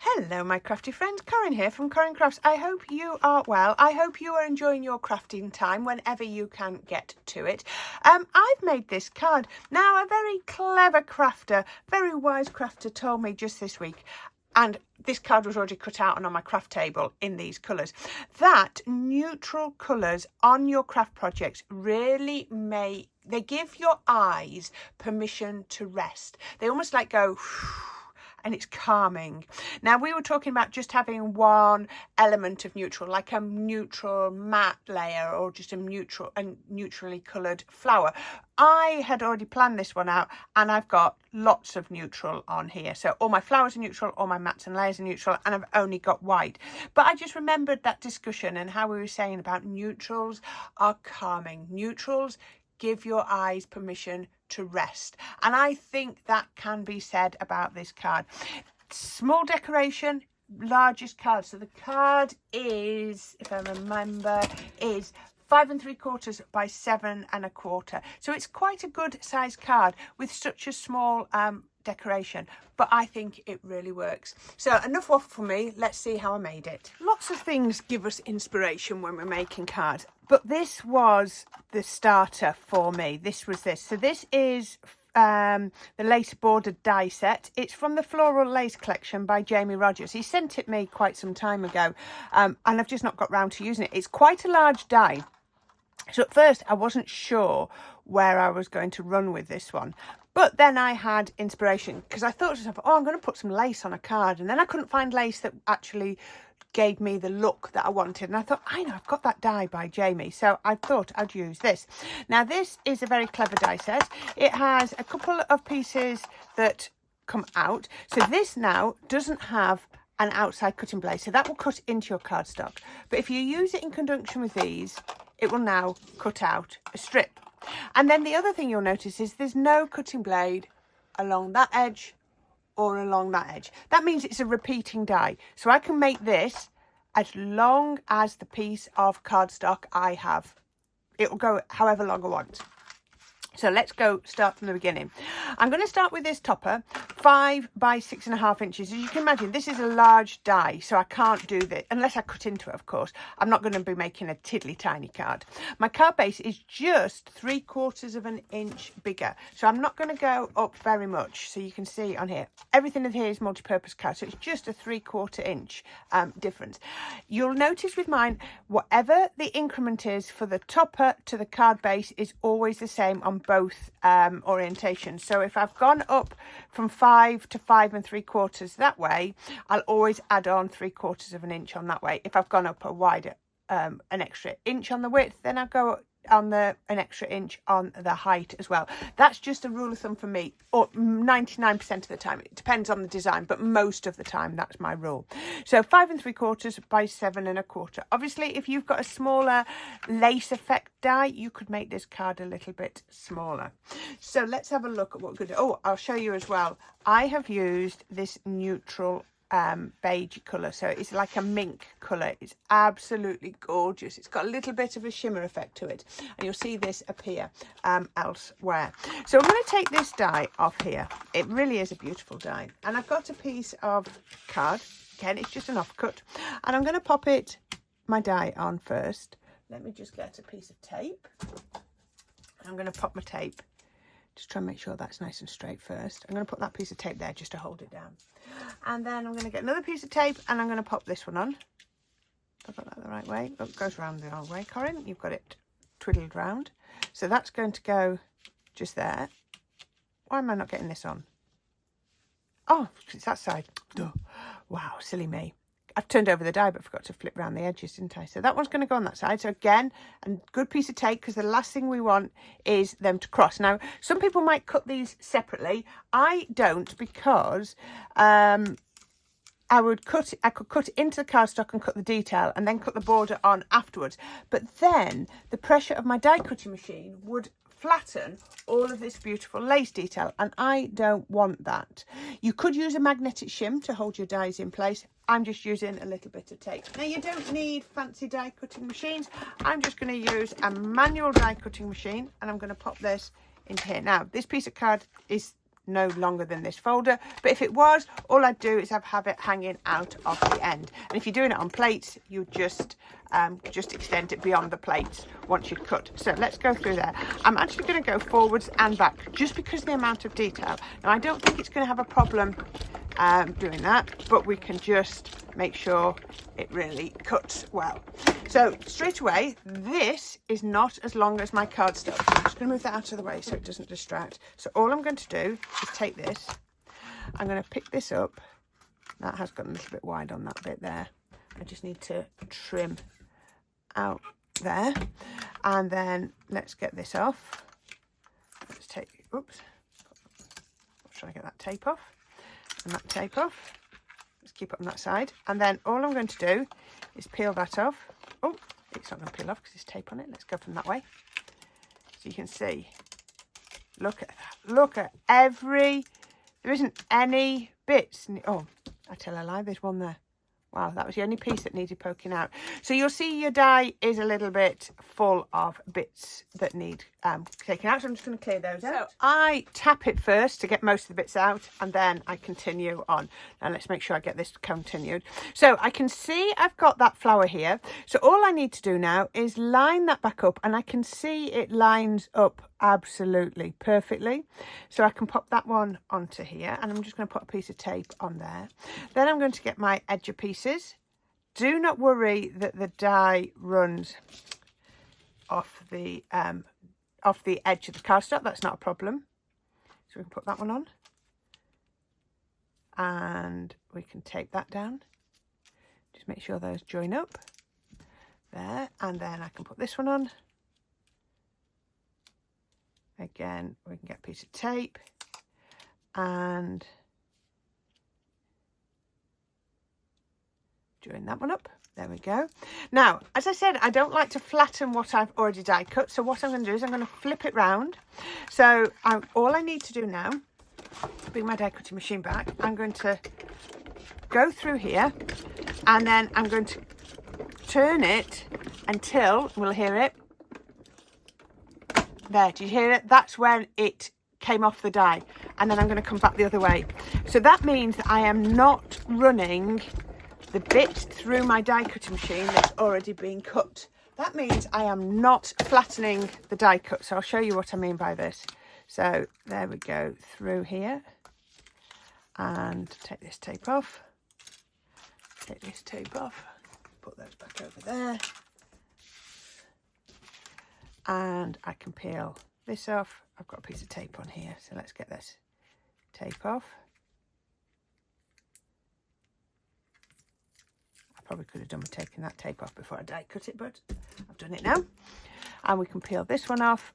Hello my crafty friends, Corrine here from Corrine Crafts. I hope you are well. I hope you are enjoying your crafting time whenever you can get to it. I've made this card. Now a very clever crafter, very wise crafter told me just this week, and this card was already cut out and on my craft table in these colours, that neutral colours on your craft projects really they give your eyes permission to rest. They almost like go and it's calming. Now we were talking about just having one element of neutral, like a neutral matte layer or just a neutrally coloured flower. I had already planned this one out and I've got lots of neutral on here. So all my flowers are neutral, all my mats and layers are neutral, and I've only got white. But I just remembered that discussion and how we were saying about neutrals are calming. Neutrals give your eyes permission to rest, and I think that can be said about this card. Small decoration, largest card. So the card is, if I remember, is 5 3/4 by 7 1/4. So it's quite a good size card with such a small decoration, but I think it really works. So enough waffle for me. Let's see how I made it. Lots of things give us inspiration when we're making cards, but this was the starter for me. This. So this is the lace bordered die set. It's from the Floral Lace collection by Jamie Rogers. He sent it me quite some time ago, and I've just not got round to using it. It's quite a large die. So at first I wasn't sure where I was going to run with this one. But then I had inspiration because I thought to myself, oh, I'm going to put some lace on a card. And then I couldn't find lace that actually gave me the look that I wanted. And I thought, I know, I've got that die by Jamie. So I thought I'd use this. Now, this is a very clever die set. It has a couple of pieces that come out. So this now doesn't have an outside cutting blade. So that will cut into your cardstock. But if you use it in conjunction with these, it will now cut out a strip. And then the other thing you'll notice is there's no cutting blade along that edge or along that edge. That means it's a repeating die. So I can make this as long as the piece of cardstock I have. It will go however long I want. So let's go start from the beginning. I'm going to start with this topper, 5 by 6.5 inches. As you can imagine, this is a large die, so I can't do this unless I cut into it, of course. I'm not going to be making a tiddly tiny card. My card base is just 3/4 of an inch bigger, so I'm not going to go up very much. So you can see on here, everything in here is multi-purpose card, so it's just a 3/4 inch difference. You'll notice with mine, whatever the increment is for the topper to the card base is always the same on both orientations. So if I've gone up from 5 to 5 3/4 that way, I'll always add on 3/4 of an inch on that way. If I've gone up a wider an extra inch on the width, then I'll go on an extra inch on the height as well. That's just a rule of thumb for me, or 99% of the time. It depends on the design, but most of the time that's my rule. So 5 3/4 by 7 1/4. Obviously, if you've got a smaller lace effect die, you could make this card a little bit smaller. So let's have a look at what we're going to do. Oh, I'll show you as well. I have used this neutral beige colour, so it's like a mink colour. It's absolutely gorgeous. It's got a little bit of a shimmer effect to it, and you'll see this appear elsewhere. So I'm going to take this die off here. It really is a beautiful die, and I've got a piece of card. Again, it's just an offcut, and I'm going to pop my die on first. Let me just get a piece of tape. I'm going to pop my tape. Just try and make sure that's nice and straight first. I'm going to put that piece of tape there just to hold it down. And then I'm going to get another piece of tape and I'm going to pop this one on. I've got that the right way. Oh, it goes around the wrong way, Corrine. You've got it twiddled round. So that's going to go just there. Why am I not getting this on? Oh, it's that side. Oh, wow, silly me. I've turned over the die but forgot to flip around the edges, didn't I? So that one's going to go on that side. So again, a good piece of tape, because the last thing we want is them to cross. Now, some people might cut these separately. I don't, because I could cut into the cardstock and cut the detail and then cut the border on afterwards. But then the pressure of my die cutting machine would flatten all of this beautiful lace detail, and I don't want that. You could use a magnetic shim to hold your dies in place. I'm just using a little bit of tape. Now, you don't need fancy die cutting machines. I'm just going to use a manual die cutting machine, and I'm going to pop this into here. Now, this piece of card is no longer than this folder, but if it was, all I'd do is have it hanging out of the end. And if you're doing it on plates, you just extend it beyond the plates once you've cut. So let's go through there. I'm actually going to go forwards and back just because of the amount of detail. Now, I don't think it's going to have a problem doing that, but we can just make sure it really cuts well. So straight away, this is not as long as my cardstock. I'm just going to move that out of the way so it doesn't distract. So all I'm going to do is take this. I'm going to pick this up. That has got a little bit wide on that bit there. I just need to trim out there. And then let's get this off. Let's take, oops. I'm trying to get that tape off. And that tape off. Let's keep it on that side. And then all I'm going to do is peel that off. Oh, it's not going to peel off because there's tape on it. Let's go from that way. So you can see, look at that. Look at there isn't any bits. Oh, I tell a lie, there's one there. Wow, that was the only piece that needed poking out. So you'll see your die is a little bit full of bits that need taken out. So I'm just going to clear those out. So I tap it first to get most of the bits out, and then I continue on. Now let's make sure I get this continued. So I can see I've got that flower here. So all I need to do now is line that back up, and I can see it lines up absolutely perfectly. So I can pop that one onto here, and I'm just going to put a piece of tape on there. Then I'm going to get my edger pieces. Do not worry that the die runs off the edge of the cardstock. That's not a problem. So we can put that one on, and we can tape that down. Just make sure those join up there, and then I can put this one on. Again, we can get a piece of tape and join that one up. There we go. Now, as I said, I don't like to flatten what I've already die cut. So what I'm going to do is I'm going to flip it round. So all I need to do now, bring my die cutting machine back. I'm going to go through here, and then I'm going to turn it until, we'll hear it. There, did you hear it? That's when it came off the die. And then I'm going to come back the other way. So that means that I am not running the bit through my die cutting machine that's already been cut. That means I am not flattening the die cut. So I'll show you what I mean by this. So there we go, through here. And take this tape off. Take this tape off. Put those back over there. And I can peel this off. I've got a piece of tape on here, so let's get this tape off. I probably could have done with taking that tape off before I die cut it, but I've done it now. And we can peel this one off.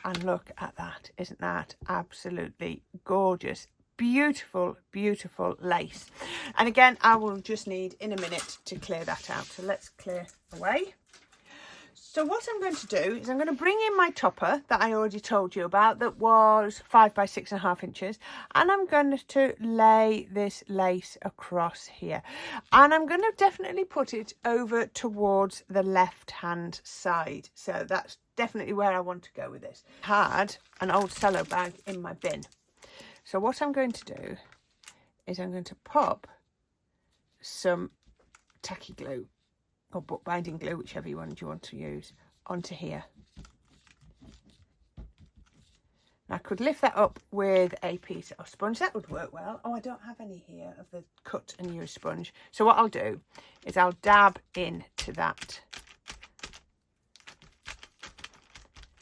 And look at that. Isn't that absolutely gorgeous? Beautiful, beautiful lace. And again, I will just need in a minute to clear that out. So let's clear away. So what I'm going to do is I'm going to bring in my topper that I already told you about, that was 5 by 6.5 inches. And I'm going to lay this lace across here. And I'm going to definitely put it over towards the left-hand side. So that's definitely where I want to go with this. I had an old cello bag in my bin. So what I'm going to do is I'm going to pop some tacky glue or bookbinding glue, whichever one you want to use, onto here. I could lift that up with a piece of sponge. That would work well. Oh, I don't have any here of the cut and use sponge. So what I'll do is I'll dab into that.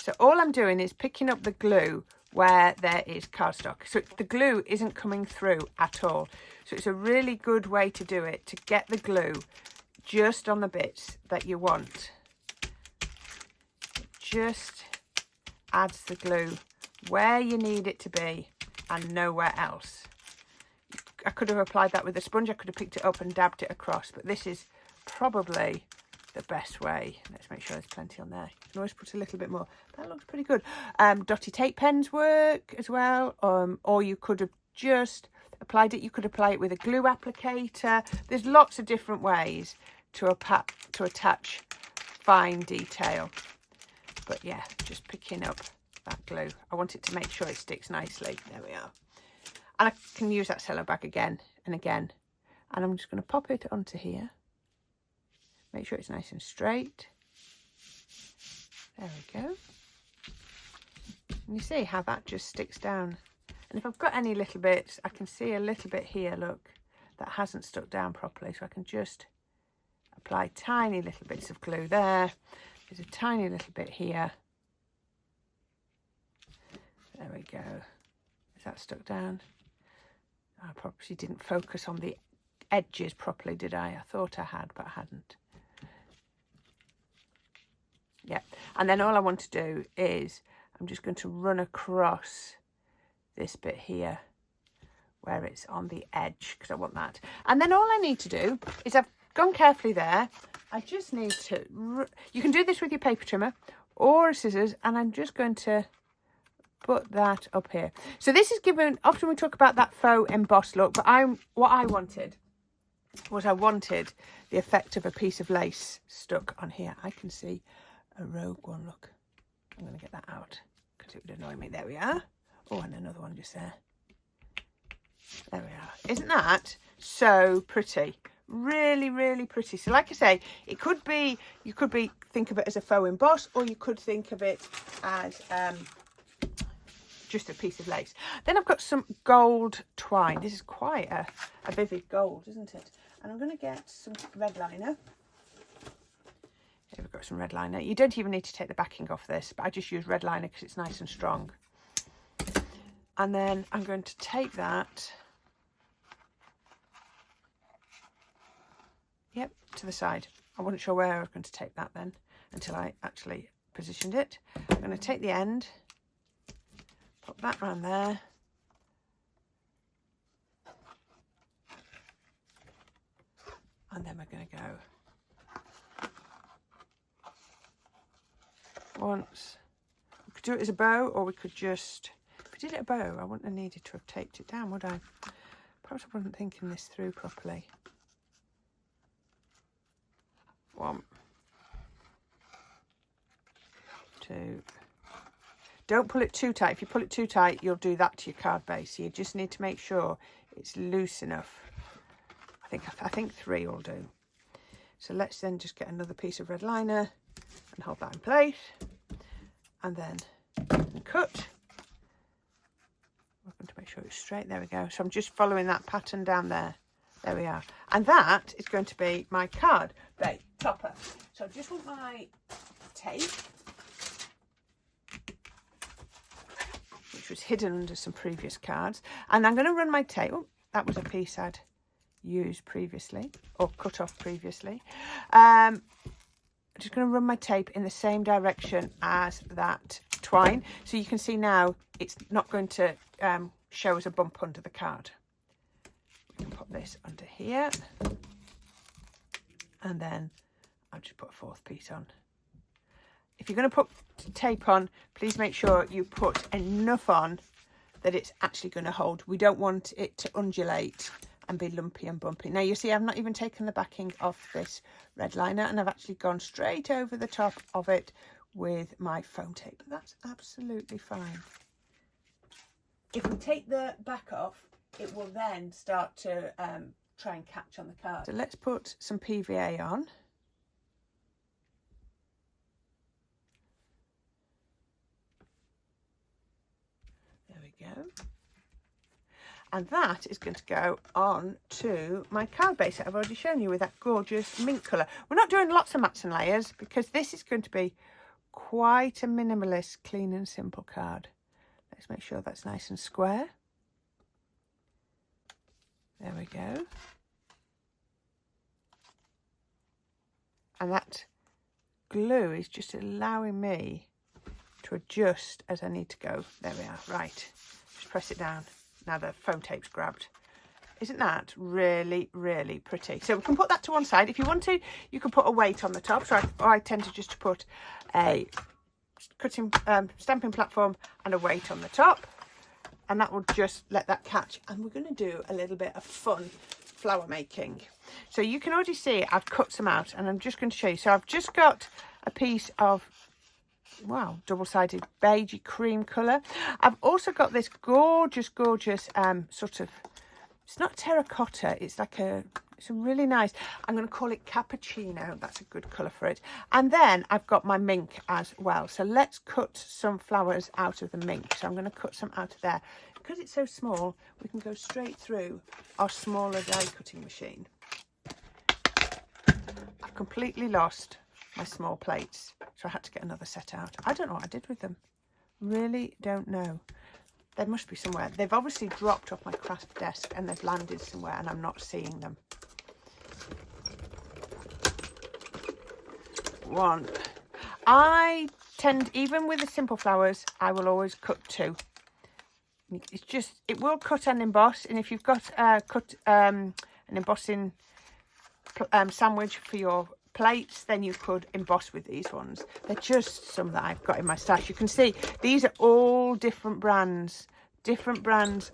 So all I'm doing is picking up the glue where there is cardstock. So the glue isn't coming through at all. So it's a really good way to do it, to get the glue just on the bits that you want. It just adds the glue where you need it to be and nowhere else. I could have applied that with a sponge. I could have picked it up and dabbed it across, but this is probably the best way. Let's make sure there's plenty on there. You can always put a little bit more. That looks pretty good. Dotty tape pens work as well, or you could have just applied it. You could apply it with a glue applicator. There's lots of different ways to attach fine detail. But yeah, just picking up that glue. I want it to make sure it sticks nicely. There we are. And I can use that cello bag again and again. And I'm just going to pop it onto here. Make sure it's nice and straight. There we go. And you see how that just sticks down. And if I've got any little bits, I can see a little bit here, look, that hasn't stuck down properly. So I can just apply tiny little bits of glue there. There's a tiny little bit here. There we go. Is that stuck down? I probably didn't focus on the edges properly, did I? I thought I had, but I hadn't. Yeah, and then all I want to do is I'm just going to run across this bit here where it's on the edge, because I want that. And then all I need to do is, I've gone carefully there. I just need to, you can do this with your paper trimmer or scissors, and I'm just going to put that up here. So this is given, often we talk about that faux embossed look, but what I wanted was I wanted the effect of a piece of lace stuck on here. I can see a rogue one, look. I'm going to get that out because it would annoy me. There we are. Oh, and another one just there. There we are. Isn't that so pretty? Really, really pretty. So like I say, it could be, you could think of it as a faux emboss, or you could think of it as just a piece of lace. Then I've got some gold twine. This is quite a vivid gold, isn't it? And I'm going to get some red liner. Here we've got some red liner. You don't even need to take the backing off this, but I just use red liner because it's nice and strong. And then I'm going to take that, yep, to the side. I wasn't sure where I was going to take that then until I actually positioned it. I'm going to take the end, pop that around there. And then we're going to go once. We could do it as a bow, or we could just, if we did it a bow, I wouldn't have needed to have taped it down, would I? Perhaps I wasn't thinking this through properly. One, two. Don't pull it too tight. If you pull it too tight, you'll do that to your card base. So you just need to make sure it's loose enough. I think 3 will do. So let's then just get another piece of red liner and hold that in place, and then cut. We're going to make sure it's straight. There we go. So I'm just following that pattern down there. There we are. And that is going to be my card base topper. So I just want my tape, which was hidden under some previous cards, and I'm going to run my tape. Oh, that was a piece I'd used previously, or cut off previously. I'm just going to run my tape in the same direction as that twine, so you can see now it's not going to show as a bump under the card. We can put this under here, and then I'll just put a 4th piece on. If you're going to put tape on, please make sure you put enough on that it's actually going to hold. We don't want it to undulate and be lumpy and bumpy. Now you see I've not even taken the backing off this red liner, and I've actually gone straight over the top of it with my foam tape. That's absolutely fine. If we take the back off, it will then start to try and catch on the card. So let's put some PVA on. There we go. And that is going to go on to my card base that I've already shown you with that gorgeous mint colour. We're not doing lots of mats and layers because this is going to be quite a minimalist, clean and simple card. Let's make sure that's nice and square. There we go. And that glue is just allowing me to adjust as I need to go. There we are. Right. Just press it down. Now the foam tape's grabbed. Isn't that really, really pretty? So we can put that to one side. If you want to, you can put a weight on the top. So I tend to just put a cutting stamping platform and a weight on the top, and that will just let that catch. And we're going to do a little bit of fun flower making. So you can already see I've cut some out, and I'm just going to show you. So I've just got a piece of wow, double-sided beigey cream colour. I've also got this gorgeous sort of, it's not terracotta, it's like it's a really nice, I'm going to call it cappuccino. That's a good colour for it. And then I've got my mink as well. So let's cut some flowers out of the mink. So I'm going to cut some out of there. Because it's so small, we can go straight through our smaller die cutting machine. I've completely lost my small plates, so I had to get another set out. I don't know what I did with them. Really don't know. They must be somewhere. They've obviously dropped off my craft desk and they've landed somewhere and I'm not seeing them. One. I tend, even with the simple flowers, I will always cut two. It's just, it will cut and emboss, and if you've got an embossing sandwich for your plates, then you could emboss with these ones. They're just some that I've got in my stash. You can see these are all different brands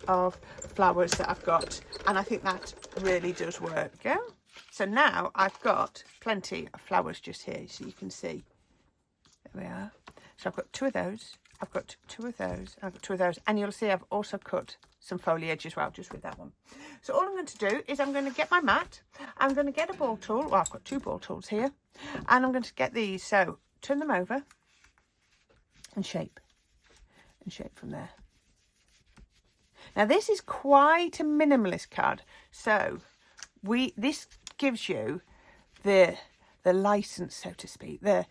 of flowers that I've got, and I think that really does work. Yeah. So now I've got plenty of flowers just here, so you can see. There we are. So I've got two of those. I've got two of those. I've got two of those, and you'll see I've also cut some foliage as well, just with that one. So all I'm going to do is I'm going to get my mat. I'm going to get a ball tool. Well, I've got two ball tools here, and I'm going to get these. So turn them over and shape from there. Now this is quite a minimalist card, so this gives you the license, so to speak, the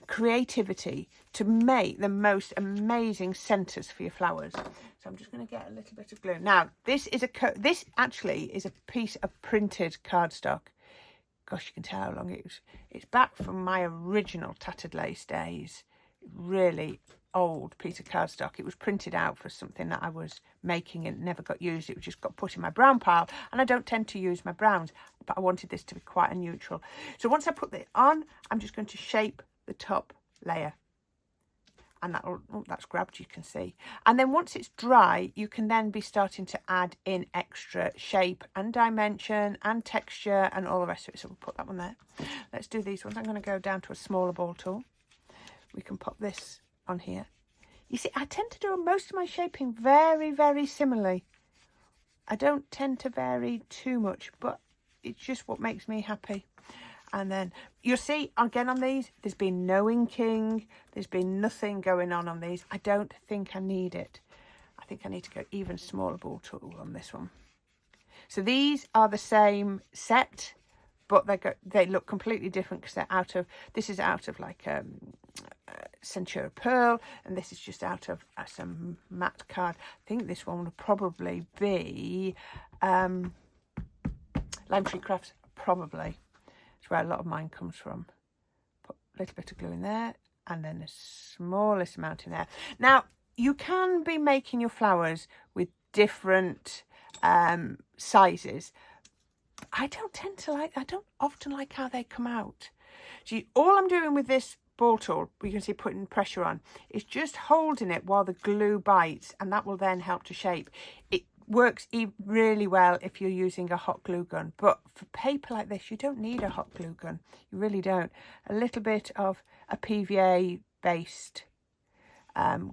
creativity to make the most amazing centres for your flowers. So I'm just going to get a little bit of glue. Now this actually is a piece of printed cardstock. Gosh, you can tell how long it's back from my original tattered lace days. Really old piece of cardstock. It was printed out for something that I was making and never got used. It just got put in my brown pile, and I don't tend to use my browns, but I wanted this to be quite a neutral. So once I put it on, I'm just going to shape the top layer, and that's grabbed, you can see. And then once it's dry, you can then be starting to add in extra shape and dimension and texture and all the rest of it. So we'll put that one there. Let's do these ones. I'm going to go down to a smaller ball tool. We can pop this on here. You see, I tend to do most of my shaping very, very similarly. I don't tend to vary too much, but it's just what makes me happy. And then you'll see again on these, there's been no inking, there's been nothing going on these. I don't think I need it. I think I need to go even smaller ball tool on this one. So these are the same set, but they look completely different because they're out of, this is out of like Centura Pearl, and this is just out of some matte card. I think this one would probably be Lime Tree Crafts, probably. It's where a lot of mine comes from. Put a little bit of glue in there, and then the smallest amount in there. Now, you can be making your flowers with different sizes. I don't often like how they come out. So all I'm doing with this ball tool, you can see putting pressure on, is just holding it while the glue bites, and that will then help to shape. It works really well if you're using a hot glue gun, but for paper like this, you don't need a hot glue gun. You really don't. A little bit of a PVA based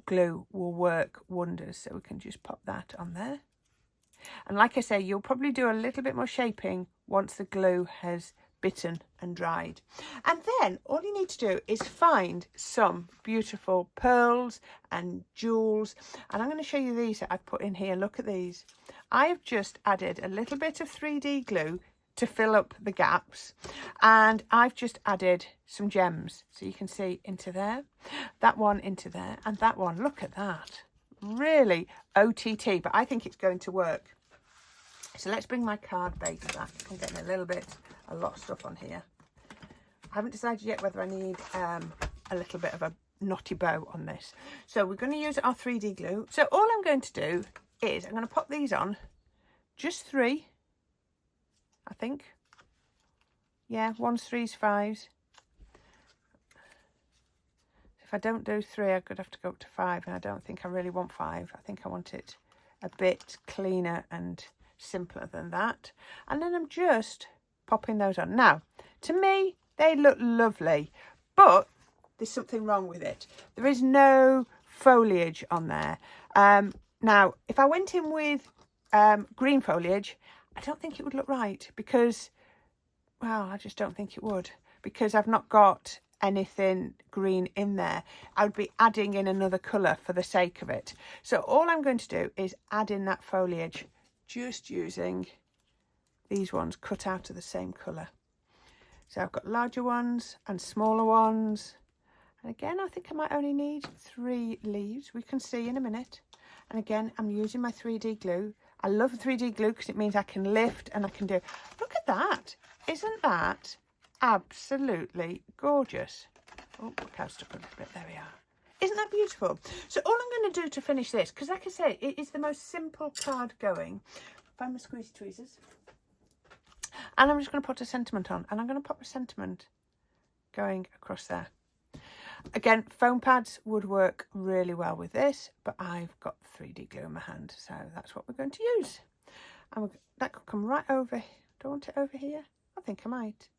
glue will work wonders. So we can just pop that on there. And like I say, you'll probably do a little bit more shaping once the glue has bitten and dried. And then all you need to do is find some beautiful pearls and jewels. And I'm going to show you these that I've put in here. Look at these. I have just added a little bit of 3D glue to fill up the gaps. And I've just added some gems. So you can see into there, that one into there, and that one. Look at that. Really OTT, but I think it's going to work. So let's bring my card base back. I'm getting a lot of stuff on here. I haven't decided yet whether I need a little bit of a knotty bow on this. So we're going to use our 3D glue. So all I'm going to do is I'm going to pop these on, just 3, I think. Yeah, 1s, 3s, 5s. If I don't do 3, I could have to go up to 5, and I don't think I really want 5. I think I want it a bit cleaner and simpler than that. And then I'm just popping those on. Now, to me, they look lovely, but there's something wrong with it. There is no foliage on there. Now, if I went in with green foliage, I don't think it would look right because, well, I just don't think it would, because I've not got anything green in there. I would be adding in another colour for the sake of it. So all I'm going to do is add in that foliage, just using these ones cut out of the same colour. So I've got larger ones and smaller ones. And again, I think I might only need 3 leaves. We can see in a minute. And again, I'm using my 3D glue. I love 3D glue because it means I can lift and I can do... Look at that. Isn't that absolutely gorgeous? Oh, look how stuck a little bit. There we are. Isn't that beautiful? So all I'm going to do to finish this, because like I say, it is the most simple card going. Find my squeezy tweezers. And I'm just going to put a sentiment on. And I'm going to pop a sentiment going across there. Again, foam pads would work really well with this, but I've got 3D glue in my hand, so that's what we're going to use. And that could come right over. Do I want it over here? I think I might.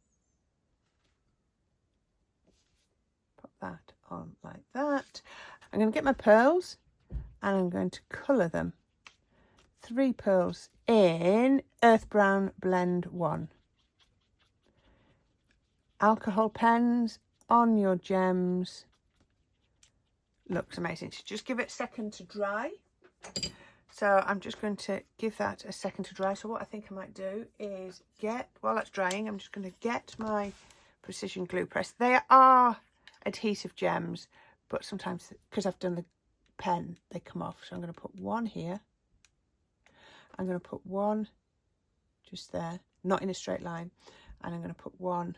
Pop that on like that. I'm going to get my pearls and I'm going to colour them. 3 pearls in Earth Brown Blend 1. Alcohol pens on your gems. Looks amazing. So just give it a second to dry. So I'm just going to give that a second to dry. So what I think I might do is while that's drying, I'm just going to get my precision glue press. They are adhesive gems, but sometimes because I've done the pen, they come off. So I'm going to put one here. I'm going to put one just there, not in a straight line. And I'm going to put one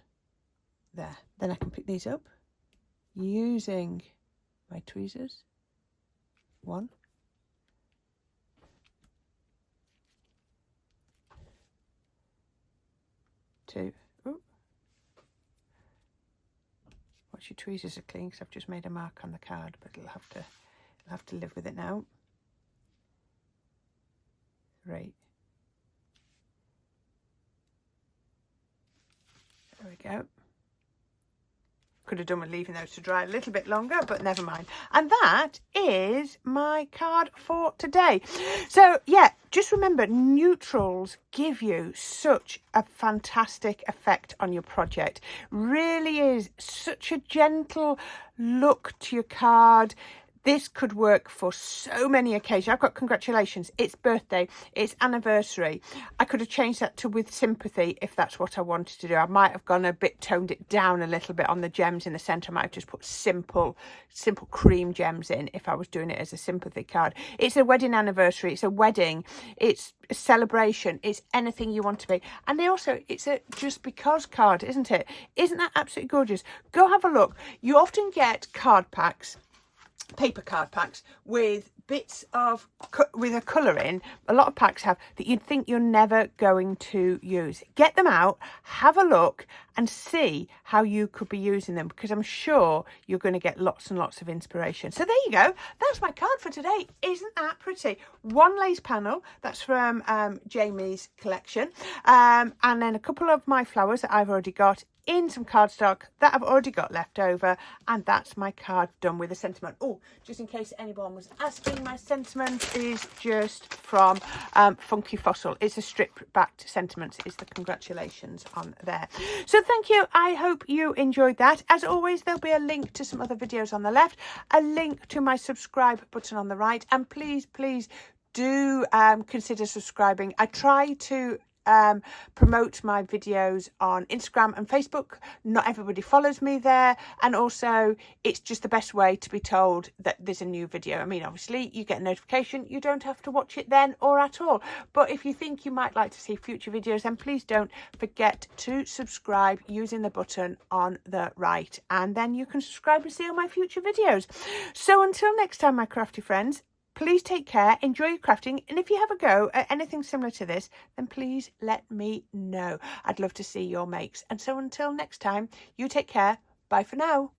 there. Then I can pick these up using my tweezers. 1, 2. Ooh. Watch your tweezers are clean because I've just made a mark on the card, but it'll have to live with it now. 3. There we go. Could have done with leaving those to dry a little bit longer, but never mind. And that is my card for today. So yeah, just remember, neutrals give you such a fantastic effect on your project. Really is such a gentle look to your card. This could work for so many occasions. I've got congratulations, it's birthday, it's anniversary. I could have changed that to with sympathy if that's what I wanted to do. I might have gone a bit, toned it down a little bit on the gems in the centre. I might have just put simple cream gems in if I was doing it as a sympathy card. It's a wedding anniversary, it's a wedding, it's a celebration, it's anything you want to be. And it's a just because card, isn't it? Isn't that absolutely gorgeous? Go have a look. You often get card packs, paper card packs with bits of with a colour in. A lot of packs have that you'd think you're never going to use. Get them out, have a look and see how you could be using them, because I'm sure you're going to get lots and lots of inspiration. So there you go, that's my card for today. Isn't that pretty? 1 lace panel, that's from Jamie's collection, and then a couple of my flowers that I've already got in some cardstock that I've already got left over, and that's my card done with a sentiment. Oh, just in case anyone was asking, my sentiment is just from Funky Fossil. It's a strip backed sentiment, is the congratulations on there. So thank you, I hope you enjoyed that. As always, there'll be a link to some other videos on the left, a link to my subscribe button on the right, and please do consider subscribing. I try to promote my videos on Instagram and Facebook. Not everybody follows me there, and also it's just the best way to be told that there's a new video. I mean, obviously you get a notification, you don't have to watch it then or at all, but if you think you might like to see future videos, then please don't forget to subscribe using the button on the right, and then you can subscribe and see all my future videos. So until next time, my crafty friends, please take care, enjoy your crafting, and if you have a go at anything similar to this, then please let me know. I'd love to see your makes. And so until next time, you take care. Bye for now.